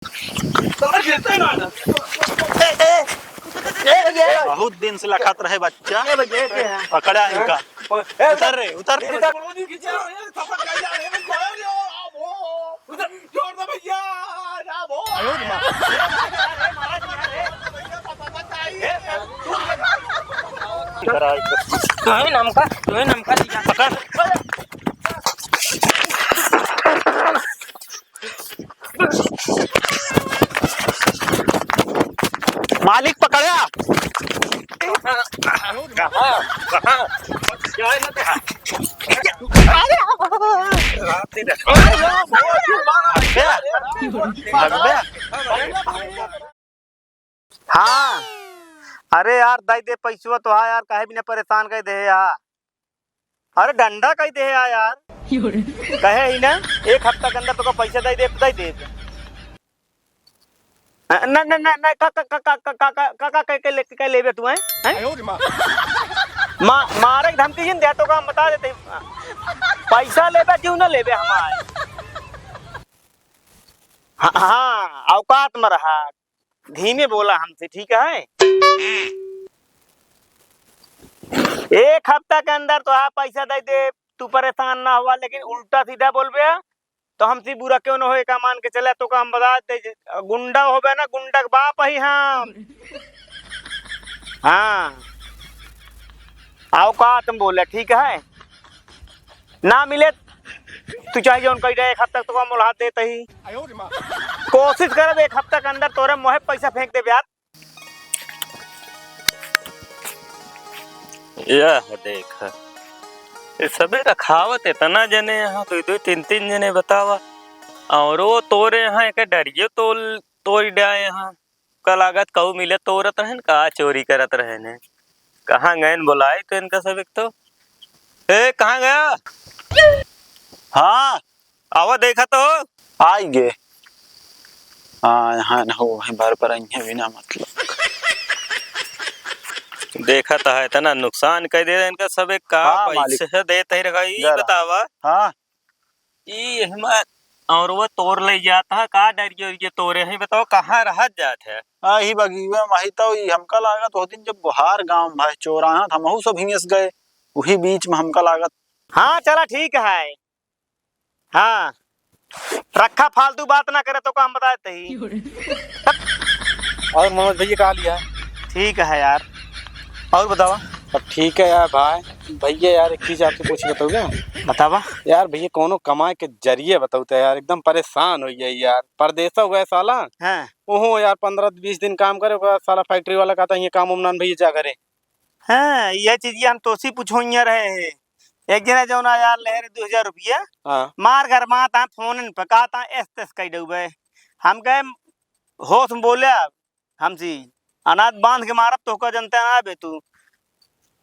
बहुत दिन से लखत रहे बच्चा। पकड़ा इनका। उतर रे उतर। पकड़। मालिक पकड़ा। हाँ अरे यार दई दे पैसवा तो हाँ यार काहे बिना परेशान कर दे यार। अरे डंडा कही दे यार कहे ही ना 1 हफ्ता के अंदर तो पैसा दे दे ना ना ना ना का के लेबे तू हैं मारे धमकी जिन दे तो का बता देते पैसा लेबे क्यों ना लेबे हमारे। हाँ औकात में रहा धीमे बोला हमसे ठीक है। 1 हफ्ता के अंदर तो आप पैसा दे दे तू परेशान ना हुआ लेकिन उल्टा सीधा बोलबे तो हमसे बुरा क्यों न हो का मान के चले तो का हम बता दे गुंडा होबे ना गुंडा के बाप ही हम। हाँ औकात में बोले ठीक है ना मिले तू चाहिए उनका 1 हफ्ता तो का मुलाहात देते ही कोशिश करब 1 हफ्ता के अंदर तोरे मोहे पैसा फेंक दे यार। यह देख सबे रखावत इतना जने यहाँ 2-2 3-3 जने बतावा और वो तोरे यहाँ एक डरियो तोड़ डाए यहाँ का लागत कहू मिले तोरत रहन का चोरी करत रहने कहाँ गए बुलाए तो इनका सब एक तो कहाँ गया। हाँ आवा देखा तो आई गे। हाँ यहाँ न हो भर पर बिना मतलब देखा तो है इतना नुकसान कर दे इनका सब एक का हाँ, पैसे देते ही रखा ये बतावा। हाँ ये हिम्मत और वो तोड़ ले जाता है का डरियो ये तोरे ही बताओ कहाँ रह जात है। ही बगीवे माही तो हमका लागत हो दिन जब बुहार गांव भाई चोराना था महू सब हिंस गए वही बीच में हमका लागत। हाँ चला ठीक है। हाँ रखा फालतू बात ना करे तो काम बता देते ही। और मोहम्मद भैया कहा लिया ठीक है यार और बतावा। अब ठीक है यार भाई भैया यार एक चीज आपसे पूछ बताऊंगा बतावा यार भैया कोनो कमाए के जरिए बताऊते यार एकदम परेशान हो गई यार परदेश हुआ साला। हाँ ओहो यार 15-20 दिन काम करे साला फैक्ट्री वाला कहता है ये काम उमनान भैया जा करे। हाँ यह चीज हम तो सी पूछो रहे हैं एक जना जो ना यार लहर 2000 रुपया हाँ मार घर माता फोन पे कहता एस कह डूबे हम कहे होश में बोले हमसी अनाथ बांध के मारब तो का जनता ना बे तू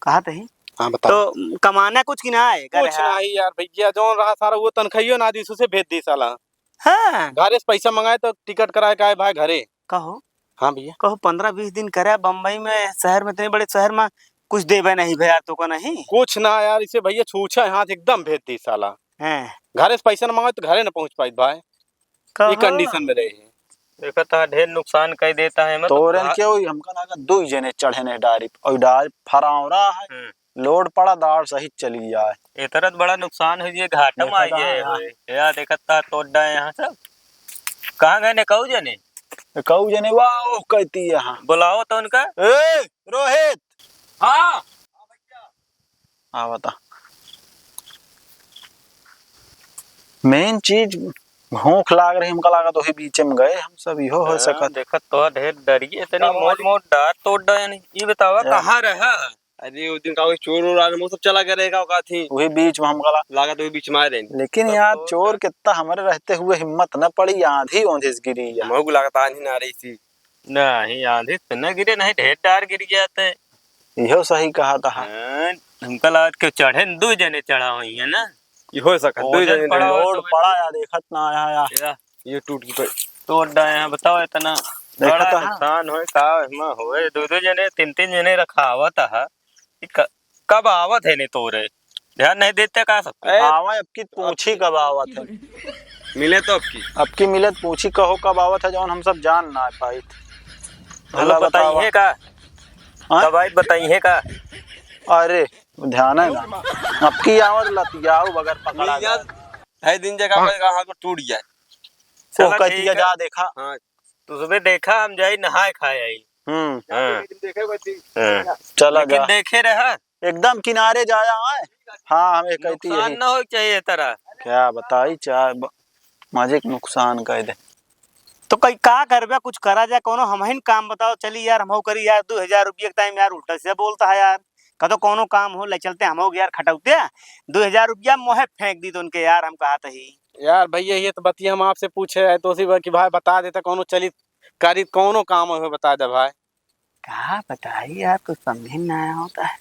कहा ही। हाँ बता तो कमाना कुछ की ना है कुछ नहीं यार भैया जो रहा सारा वो तनख्वाहियो ना दी उसे भेज दी साला। हाँ घरे से पैसा मंगाए तो टिकट कराए का भाई घरे। कहो हाँ भैया कहो 15-20 दिन करे बम्बई में शहर में इतने बड़े शहर में कुछ देवे नहीं भैया तो का नहीं कुछ ना यार इसे भैया छूछा हाथ एकदम भेज दी साला। घरे से पैसा न मंगाए तो घरे न पहुंच पाई भाई ये कंडीशन में रहे देखता ढेर नुकसान कर देता है तो क्यों हमका लागत 2 जने चढ़े ने डारी और डाल फरावरा है लोड पड़ा दाड़ सही चली जाए इतना बड़ा नुकसान हो ये घाटा में आई है यार देखता तोड़ यहाँ सब कहाँ गए ने कहू जने वाह कहती है हाँ बुलाओ तो उनका ए रोहित। हाँ हाँ बता मेन चीज भूख लाग रही हमका लगा तो ही बीच में गए हम सब इहो हो सकत देखत तो ढेर डरिए इतनी मोट डार तोड़ डाया नहीं ये बतावा कहाँ रहा। अरे उस दिन का चोर और आने वो सब चला करेगा का थी वही बीच में हमका लगा तो बीच में आ रहे लेकिन यार चोर कितना हमारे रहते हुए हिम्मत न पड़ी आंधी ओंधिस गिरी मऊ लगता आंधी ना रही थी नहीं आंधी न गिरे नहीं ढेर डार गिर जाते इहो सही कहा था। हमका लगा के चढ़े 2 जने चढ़ा हुई है ना ये हो सका 2 जने लोड पड़ा यार देखत ना आया यार ये टूट गई तोड़ डाया बताओ इतना बड़ा नुकसान होए का हिम्मा होए 2-2 जने 3-3 जने रखावत है कब आवत है ने तोरे ध्यान नहीं देते का सब। आवा अब की पूछी कब आवत है, मिले तो अब की मिलत पूछी कहो कब आवत है, जौन हम सब जान ना पाई। चलो बताइए का हाँ? कब आई बताइए का। अरे ध्यान है ना, अब की आवत लतियाऊ बगैर पकड़ा गया। है दिन जगह पर कहाँ को टूट जाए। वो चलो कहती ठीक है है। जा देखा। हाँ तो सुबह देखा हम जाई नहाए खाए आई। हाँ। हाँ। चला लेकिन जा देखे रहा एकदम किनारे जाया है। हाँ हमें कहती नुकसान यही ना हो चाहिए तरह। क्या बताई चाहे मजे के नुकसान कह दे। तो कई का करबे, कुछ करा जाए कोनो हमहिन काम बताओ। चली यार हमहू करी यार, 2000 रुपये के टाइम यार उल्टा से बोलता है यार। कदो कोनो काम हो ले चलते हमहू यार खटौते 2000 रुपया मोहे फेंक दी तो उनके यार हम कहा ही यार भैया ये तो बतिया हम आपसे पूछे है तो उसी कि भाई बता देते कौनो चली कारी कौनो काम हो बता दे भाई। कहा बताई यार, कुछ समझ में ना आया होता है।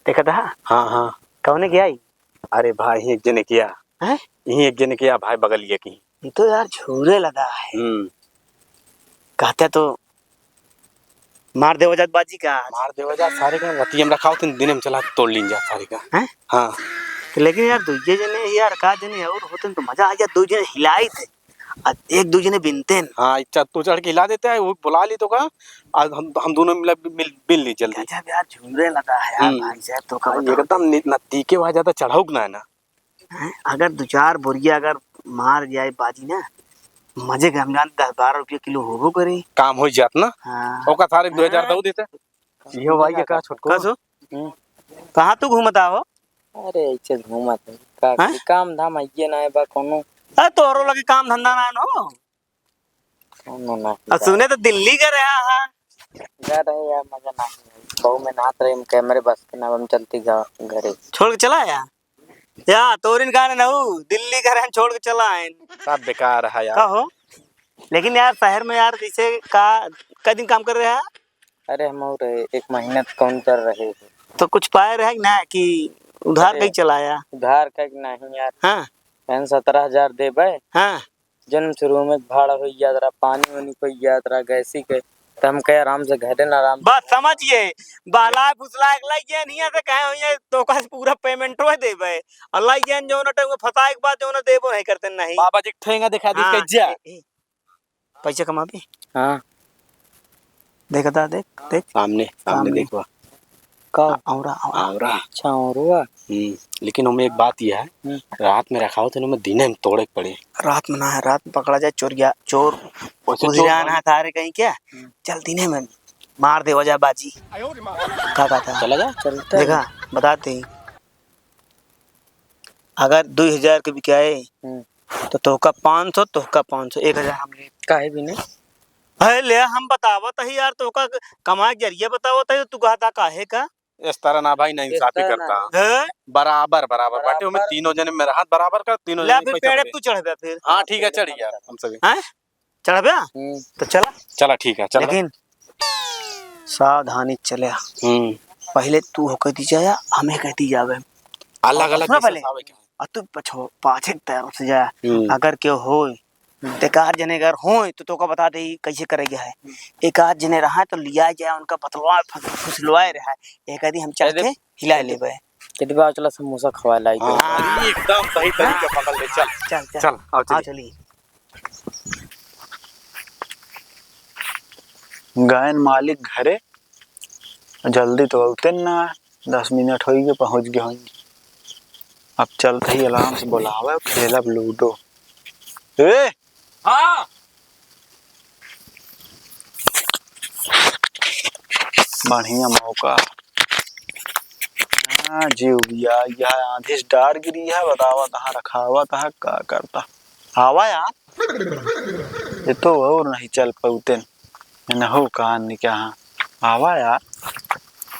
देखा था हाँ हाँ कौन किया ही? अरे भाई यही एक जने किया है, यही एक जने किया भाई बगल ये की। ये तो यार झूरे लगा है। कहते तो मार दे वजह बाजी का मार देवा जा सारे का बतिया में रखा दिन में चला के तोड़ लीन जा सारे का। हैं? हाँ तो लेकिन यार दूजे जने यार का जने और होते तो मजा आ गया। दो जने हिलाई थे और एक दूजे ने बिनते हैं। हाँ इच्छा तू चढ़ के हिला देते है वो बुला ली तो का आज हम दोनों मिल ली जल्दी। गजब यार झूरे लगा है यार भाई साहब। तो का बताओ एकदम नत्ती के वहां ज्यादा चढ़ाऊ ना है ना। अगर 2-4 बोरिया अगर मार जाए बाजी ना, मजे के हम जानते 10-12 रुपये किलो होबो करे। काम हो जात ना। हाँ ओका सारे 2000 दऊ देते ये भाई ये का छोटको कसो कहाँ तू घूमता हो? अरे ऐसे घूमत है का हैं? काम धाम आइए ना बा कोनो अरे तोरो लगे काम धंधा ना हो। कोनो ना और सुने तो दिल्ली का रहा है। जा रहे यार मजा ना बहु में नाच रहे कैमरे बस के नाम चलती घरे छोड़ के चला या तोरिन का ना दिल्ली का रहन छोड़ के चला है। सब बेकार है का यार। हो लेकिन यार शहर में यार जैसे का दिन काम कर रहे हैं अरे हम और एक महीना कौन कर रहे थे तो कुछ पाए रहे ना कि उधार कहीं चलाया? उधार का नहीं यार। हाँ 17,000 देबे हाँ जन्म शुरू में भाड़ा हो जात रहा पानी वानी हो जात रहा गैसी के तो हम कहे आराम से घरे ना आराम बस समझिए बाला फुसला लाई जे नहीं से कहे होइए तो का पूरा पेमेंट हो देबे। अल्लाह जान जो न टाइम फसाए के बाद जो न देबो नहीं करते नहीं। बाबा जी ठेंगा दिखा दी हाँ, कैजा पैसा कमाबे। हाँ देखता देख देख सामने देखो का औरा आवरा। अच्छा और हुआ लेकिन हमें एक बात यह है रात में रखा हो तो हमें दिन में तोड़े पड़े। रात में ना है, रात में पकड़ा जाए चोर उधिराना थारे कहीं क्या चल दिने में मार दे वजह बाजी का था। चला जा चलता देखा बताते ही अगर 2000 के बिकाए तो तोहका 500 तोहका 500 1000 हम ले काहे भी नहीं है ले हम बतावत ही यार तोहका कमाए के जरिए बतावत है तू कहता काहे का इस तरह ना भाई ना इंसाफी करता है बराबर बाटे हमें तीनों जने में राहत बराबर कर तीनों ले जने फिर पैसा पेड़े दे। तू चढ़ फिर। हाँ ठीक है चढ़ यार हम सभी हैं चढ़ तो चला चला ठीक है चला। लेकिन सावधानी चले। पहले तू हो कहती जाया हमें कहती जावे अलग अलग पहले और तू पछो पाछे तैयार से जा। अगर क्यों हो एक आध जने अगर हो तो का बता दे कैसे करेगा है। एक आध जने रहा तो लिया जाए उनका पतलवा फुसलवाए रहा एक आदि हम चल के हिला लेबे कितबा चला समोसा खवा लाई दे एकदम सही तरीके पकड़ ले चल चल चल चल आओ हाँ चलिए। चली गैन मालिक घरे जल्दी तो होते ना 10 मिनट हो गए पहुंच गए होंगे। अब चलते ही आराम से बुलावे खेलब लूडो। ए हाँ बढ़िया मौका जीव गया यह आंधी से डार गिरी है बतावा कहाँ रखा हुआ कहाँ का करता आवा यार ये तो और नहीं चल पाते न हो कहां नहीं क्या आवा यार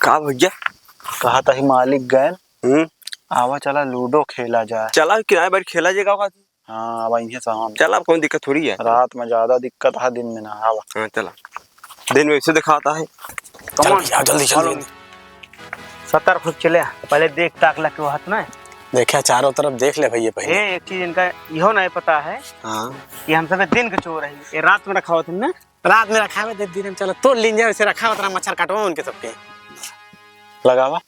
का भैया कहा था ही मालिक गए आवा चला लूडो खेला जाए। चला किराए बार खेला जाएगा का। हाँ अब इन्हें शाम चला अब कोई दिक्कत थोड़ी है रात में ज्यादा दिक्कत है दिन में ना आवा। हाँ चला दिन में इसे दिखाता है कौन जल्दी जल्दी 70 फुट चले पहले देख ताक ला के हाथ में देखा चारों तरफ देख ले भैया पहले। एक चीज इनका इहो नहीं पता है हाँ कि हम सब दिन के चोर है ये रात में रखा हुआ तुमने रात में रखा हुआ दिन में चलो तोड़ लीजिए वैसे रखा हुआ मच्छर काटवा उनके सबके लगावा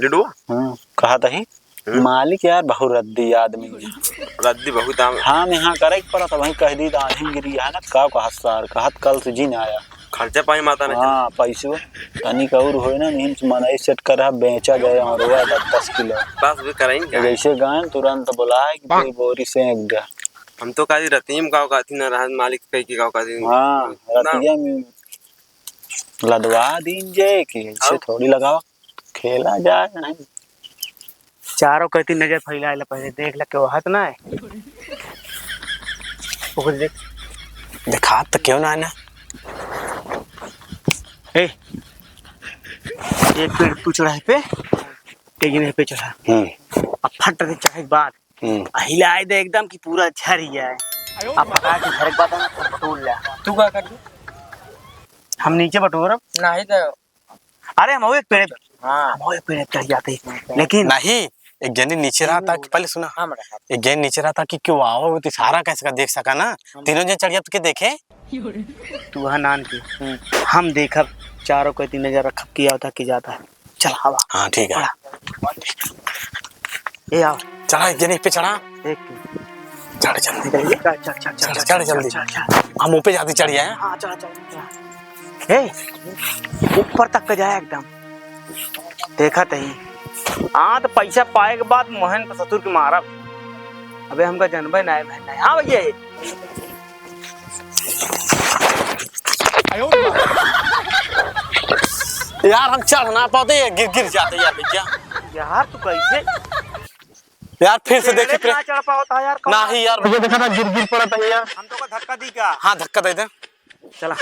लिडुआ कहा था मालिक यार बहुत रद्दी आदमी रद्दी बहुत दाम हाँ यहाँ करे पड़ा था वहीं कह दी आधी गिरी है ना का सार कहत कल से जी आया खर्चा पाई माता ने हाँ पैसे तनिक और हो ना नहीं मनाई सेट कर बेचा गया और 10 किलो बस भी करेंगे जैसे गए तुरंत बुलाए कि कोई बोरी से एक गया हम तो काजी रतीम गाँव का थी ना राहत मालिक कहीं की गाँव का थी हाँ रतिया में लदवा दीन जे कि ऐसे थोड़ी लगावा खेला जाए नहीं चारों कहती नजर फैला पहले देख ल के हाथ ना है ओकर देख दिखा तो क्यों ना ना ए एक पेड़ तू चढ़ा पे एक ने पे चढ़ा अब फट रही चढ़े के बाद हिलाए दे एकदम कि पूरा झड़ गया है अब पका के झड़ के बाद ना बटोर ले तू क्या कर हम नीचे बटोर नहीं तो अरे हम एक पेड़ हाँ हम एक पेड़ चढ़ जाते लेकिन नहीं एक जनी नीचे रहा था पहले सुना एक जन नीचे रहा था कि क्यों आओ वो सारा कैसे का देख सका ना तीनों जन चढ़ के देखे तू वहाँ नान की हम देखब चारों कहती नजर रख किया होता कि जाता है चल हवा हाँ ठीक है ए आओ चढ़ा एक जने पे चढ़ा देख चढ़ जल्दी चढ़ जल्दी हम ऊपर जाते चढ़ जाए हाँ चल ए ऊपर तक का जाए एकदम देखा तही हाँ तो पैसा पाए के बाद मोहन पर ससुर के मारा अबे हमका जनबे ना है हाँ भैया यार हम चढ़ ना पाते गिर जाते यार भैया यार तू कैसे यार फिर से देखिए ना चढ़ पाता यार नहीं यार भैया देखा था गिर पड़ा था यार हम तो का धक्का दी का हाँ धक्का दे दे चला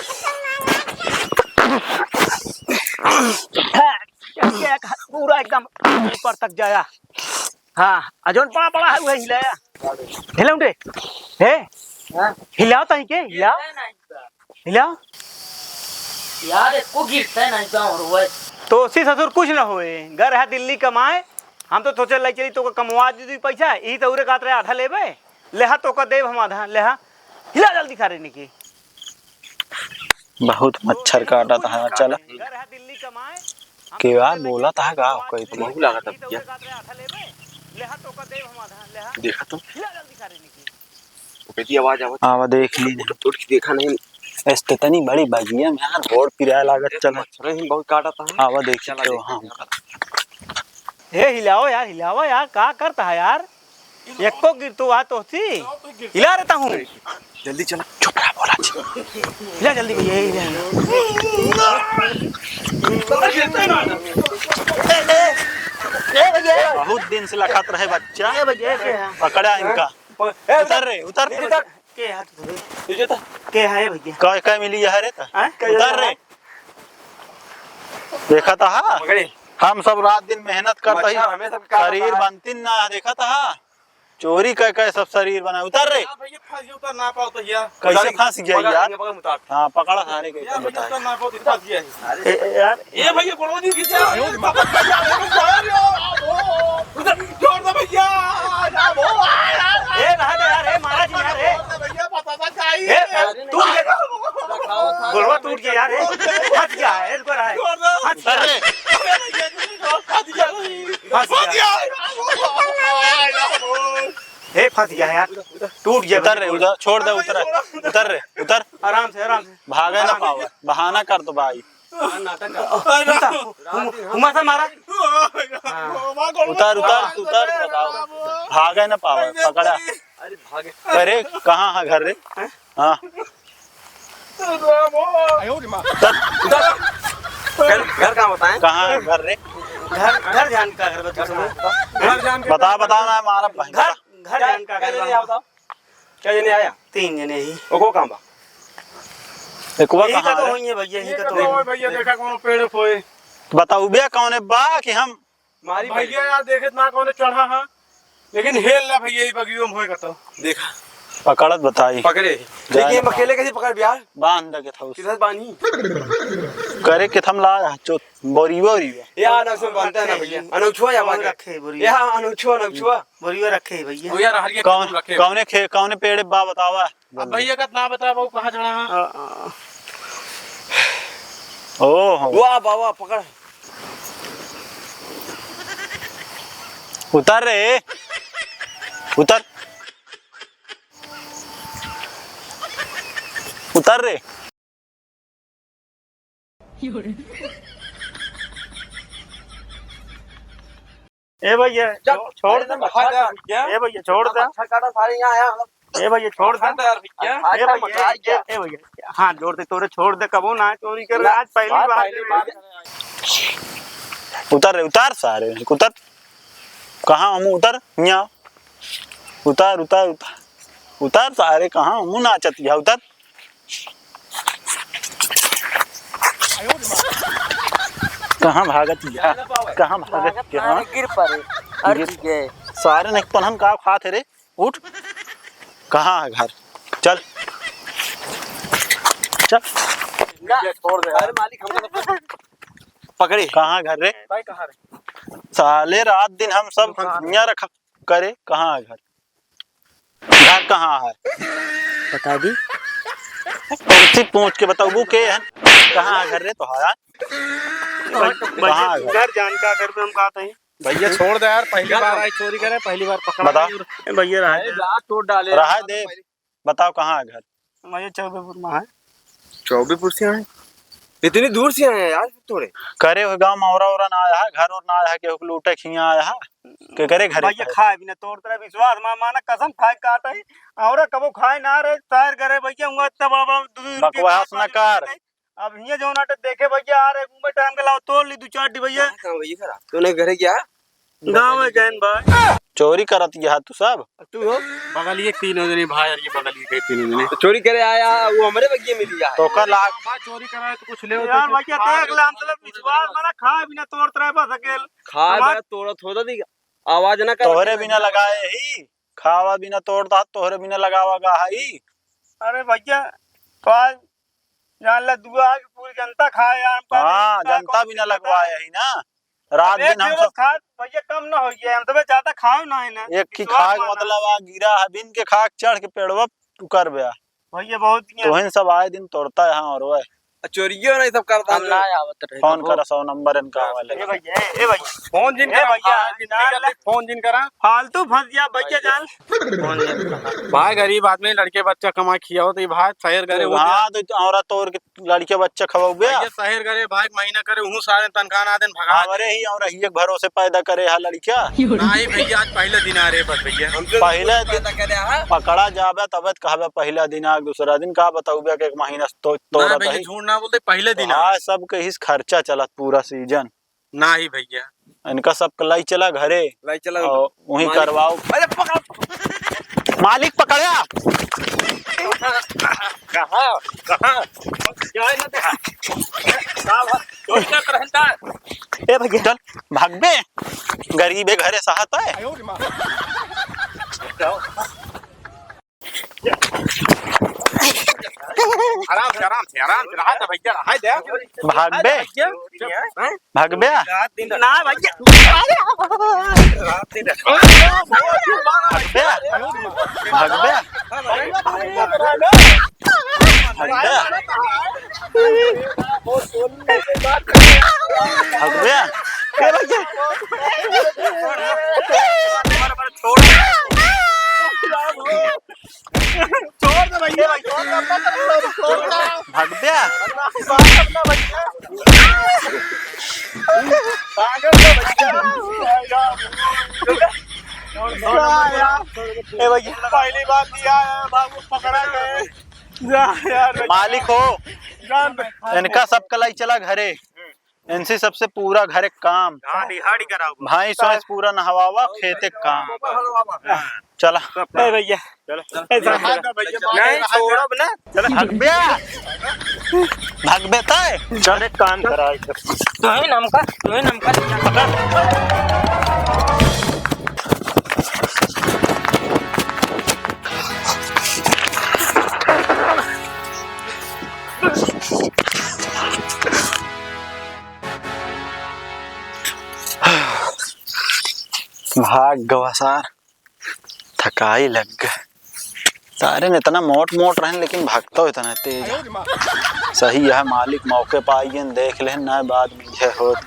पूरा एकदम ऊपर तक जाया हाँ अजोन पड़ा पड़ा है वो हिलाया हिलाऊं दे हे हिलाओ तहीं के हिलाओ यार इसको गिरता है नहीं तो तो उसी ससुर कुछ ना होए घर है दिल्ली कमाए हम तो सोचे लाई चली तो कमवा दी पैसा ई तो उरे कात रहे आधा लेबे लेहा तो का देव हम आधा लेहा हिला जल्दी खा रहे निकी बहुत मच्छर काटा था चल घर है दिल्ली कमाए के यार बोला था गाँव कोई तो बहुत लगा था भैया लेहा तो का देव हम आधा लेहा देखा तो हिला जल्दी खा रहे निकी वो कहती आवाज आवत आवा देख ली तोड़ के देखा नहीं इतनी बड़ी बगिया में यार रोड पिराया लागत चला मच्छर ही बहुत काटा था आवा देख तो हाँ हे हिलाओ यार का करता है यार एको गिर तो आ तो सी हिला रहता हूँ जल्दी चला चुप रहा बोला हिला जल्दी भैया बहुत दिन से लखात रहे बच्चा पकड़ा इनका उतर के है भैया काय काय मिली है रे उतर रे देखा था हम सब रात दिन मेहनत करता ही शरीर बनती ना देखा था चोरी कह कह सब शरीर बना उतर रे उतर ना पाओ तो यार कैसे फंस गया यार हाँ पकड़ा सारे कैसे बताए ना पाओ तो फंस गया यार ये भैया बड़वा दिन खींचा छोड़ दो भैया ए रहा दे यार ए महाराज यार ए भैया पता था चाहिए टूट गया गोलवा टूट गया यार फंस गया है इनको रहा है फंस गया ए फंस गया यार टूट गया उतर रे उधर छोड़ दे उतर रे उतर आराम से भागे ना पाओ बहाना कर दो भाई उमा से मारा उतर बताओ भागे ना पाओ पकड़ा अरे कहाँ है घर रे हाँ घर कहाँ बताएं कहाँ है घर रे घर जान का घर बता ना हमारा भाई घर जान का घर क्या जने आया 3 जने ही वो कहाँ बा एक वो यही का कहाँ तो है होई है भैया यही का तो भैया देखा कौन पेड़ फोए बताओ बे कौन है बा कि हम मारी भैया यार देखे ना कौन चढ़ा है लेकिन हेल ना भैया ये बगियो में होएगा तो देखा पकड़त बताई पकड़े लेकिन अकेले कैसे पकड़ बिहार बांध के था किधर बानी करे के थम ला चो बोरीवा यार अनछुआ बनता है ना भैया अनछुआ या बात रखे बोरिया यार अनछुआ बोरिया रखे भैया यार हरिया कौन कौने बा बतावा अब भैया का ना बता वो कहां चढ़ा है ओहो वाह बाबा पकड़। उतर रे, उतर उतर रे। ए भैया छोड़ दे, ए भैया छोड़ दे, ए भैया छोड़ दे, ए भैया हाँ जोड़ दे, तोरे छोड़ दे, कबो ना चोरी कर आज पहली बार। उतर रे, उतर सारे उतर। कहाँ हम उतर यहाँ, उतर उतर उतर उतर सारे, कहाँ हम नाचत है, उतर। कहाँ भागत है, कहाँ भागत है, हाँ गिर पड़े, अरे गए सारे नहीं पन हम का खाते रे। उठ, कहाँ है घर, चल चल। छोड़ दे अरे मालिक हमको पकड़े। कहाँ घर रे भाई कहाँ रे? साले, रात दिन हम सब यहाँ रखा करे। कहाँ है घर, घर कहाँ है बता दी। उसी पूछ के बताऊ के है, कहाँ है घर रे तुम्हारा, कहाँ है घर? घर जान का घर में हम कहते हैं भैया छोड़ दे यार, पहली बार आई चोरी करे, पहली बार पकड़ा। बताओ भैया रहा है तोड़ डाले रहा दे, बताओ कहाँ है घर। भैया चौबेपुर में है। चौबेपुर से आए, इतनी दूर से आए यार तोड़े। करे हो गाँव मौरा और ना आया है, घर और ना आया है, के लूटे खिया आया है के करे घर। भैया खाए बिना तोड़ तेरा विश्वास माना कसम खाए काटा ही और कबो खाए ना रे तैयार करे भैया हुआ इतना बड़ा बड़ा बकवास न कर। अब हिया जो नाटक देखे भैया आ रे घूमे टाइम के लाओ तोड़ ली 2-4 भैया। तूने घरे क्या गाँव में गए भाई चोरी करत यह तू सब। तू हो बगल ये तीनों जने भाई, ये बगल ये तीनों जने तो चोरी करे आया, वो हमारे बगिए मिली है तो कर लाग चोरी करा तो कुछ ले यार भैया देख ले हम मतलब विश्वास माना खाए बिना तोड़ तेरा बस अकेल खा तोड़ा थोड़ा दी आवाज ना कर। तोहरे बिना लगाए ही, खावा बिना तोड़ता, तोहरे बिना लगावा गा ही। अरे भैया तो आज जान ला दुआ की पूरी जनता खाए यार। हाँ जनता बिना लगवाए ही ना, रात दिन हम सब खा भैया कम ना हो गया, हम तो ज्यादा खाओ ना है ना एक की खाक मतलब आ गिरा है बिन के खाक चढ़ के पेड़वा तू कर बया भैया बहुत तोहिन सब आए दिन तोड़ता है। हाँ और वह चोरियो नहीं सब करता हम ना आवत रहे। फोन करा 100 नंबर इनका वाले। ए भैया फोन जिन ए भैया फोन जिन करा फालतू फंस गया भैया जान। भाई गरीब आदमी लड़के बच्चा कमा खिया हो तो भाई शहर करे हाँ तो औरत तोड़ के लड़के बच्चे खवाऊ गया शहर करे भाई महीना करे हूँ सारे तनखा ना दिन भगा हमारे ही और ही भरोसे पैदा करे है लड़किया। नहीं भैया आज पहले दिन आ रहे बस भैया पहले दिन पकड़ा जाबे तब कहबे पहला दिन आ, दूसरा दिन का बताऊ के एक महीना तोड़त है। झूठ ना बोलते पहले दिन हाँ सब के ही खर्चा चलत पूरा सीजन ना ही भैया इनका सब लाई चला घरे लाई चला वही करवाओ। अरे पकड़ मालिक पकड़या कहाँ कहाँ ए भैया चल भागबे, गरीबे घरे सहत है। आराम से रहा था भैया रहा दे भागबे भागबे ना भैया भागबे भागबे छोड़ दे भैया भागबे पहली बात दिया है बाबू पकड़ा गए यार। मालिक हो इनका सब कलाई चला घरे, इनसे सबसे पूरा घरे काम हाड़ी कराओ भाई सोच पूरा नहवावा खेते काम चला। भैया नहीं छोड़ब ना भागबे भागबे तय चल एक काम करा तो है नमका भाग गवा सार, थकाई लग गए सारे ने इतना मोट रहे लेकिन भागता हो इतना तेज। सही है मालिक मौके पाइए देख ले ना बाद में यह होत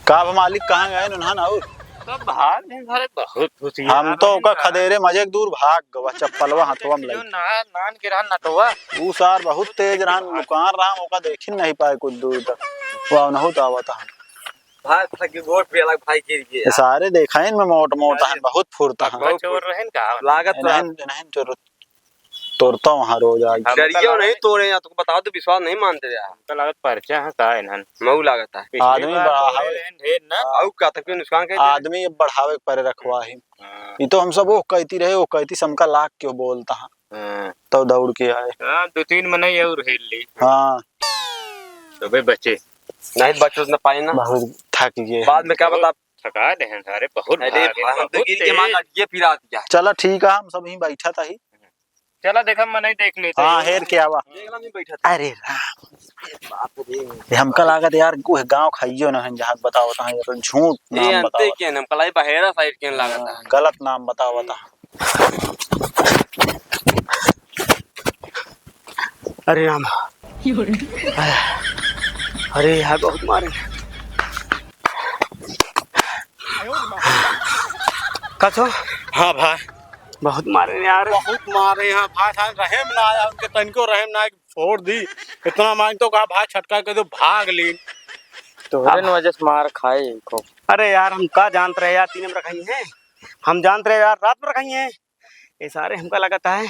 का मालिक कहाँ गए उन्हान और सब भाग नहीं सारे बहुत होशियार हम तो ओका खदेरे मजे दूर भाग गवा चप्पलवा हाथवा में लगी नान के रहन नटवा ऊ सार बहुत तेज रहन दुकान रहा ओका देख नहीं पाए कुछ दूर तक वाह न होता आवता भाई थकी वोट पे अलग भाई गिर गया सारे देखा है इनमें मोट मोटा है बहुत फुरता है चोर रहन का लागत नहीं चोर तोड़ता वहाँ रोज आज डरियो नहीं तोड़े या तुमको बताओ तो विश्वास नहीं मानते यार हमका लागत पर्चा है का इन्हन मऊ लागत है आदमी बढ़ावे ढेर ना आउ का तक नुकसान के आदमी बढ़ावे पर रखवा ही ये तो हम सब वो कहती रहे वो कहती समका लाख क्यों बोलता है तो दौड़ के आए हां 2-3 मने और हेल ली हाँ तो भाई बच्चे नहीं बच्चों ने पाई ना बहुत थक गए बाद में क्या बता थका दे हैं सारे बहुत अरे हम तो गिर के मां ये फिरा दिया चला ठीक है हम सब यहीं बैठा था ही चला देखा मने देख लेते हाँ हेर के आवा देखला नहीं बैठा था अरे बाप रे हमका लागत यार कोई गांव खाइयो ना जहां बताओ ता यार झूठ ये नाम अंते बताओ के हम कलाई बहेरा साइड के लागत है गलत नाम बताओ ता अरे राम अरे यार बहुत मारे कछो हाँ भाई बहुत मारे यार बहुत मारे यहाँ भाई साहब रहम ना आया उनके तनिको रहम ना फोड़ दी इतना मांग तो कहा भाई छटका के तो भाग ली तो वजह से मार खाए को अरे यार हम का जानते रहे यार दिन में रखाई है हम जानते रहे यार रात में रखाई है ये सारे हमका लगता है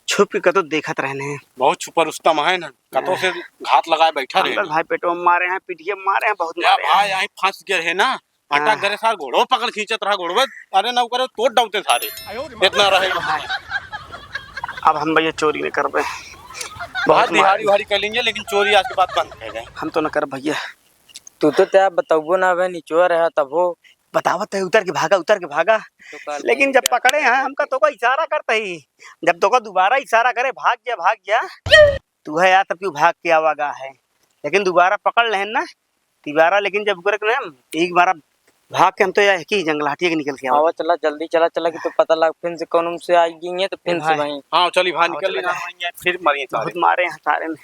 छुप के कतो देखत रहने हैं बहुत छुपर उस्तम है ना कतो से घात लगाए बैठा रहे अंदर भाई पेटो में मारे हैं पिटिया में मारे हैं बहुत या मारे भाई हैं यहीं फंस गए है ना अटक गए सार घोड़ो पकड़ खींचत रहा घोड़वे अरे ना करे तोड़ डालते सारे इतना रहे अब हम भैया चोरी नहीं कर रहे बहुत दिहाड़ी उहाड़ी कर लेंगे लेकिन चोरी आज के बाद बंद कर गए हम तो न कर भैया तू तो क्या बताओ ना वे निचोर है तब हो बतावत है उतर के भागा लेकिन जब पकड़े हैं हमका तो इशारा करता ही जब तो दोबारा इशारा करे भाग गया तू है यार तब क्यों भाग के आवागा है लेकिन दोबारा पकड़ लें ना तिबारा लेकिन जब ना एक बार भाग के हम तो यार की जंगलाटी के निकल के आवा चला जल्दी चला कि तो पता लग फिर से कौन से आई गई है तो फिर से वहीं हाँ चली भाई निकल लेना फिर मरिए बहुत मारे हैं सारे में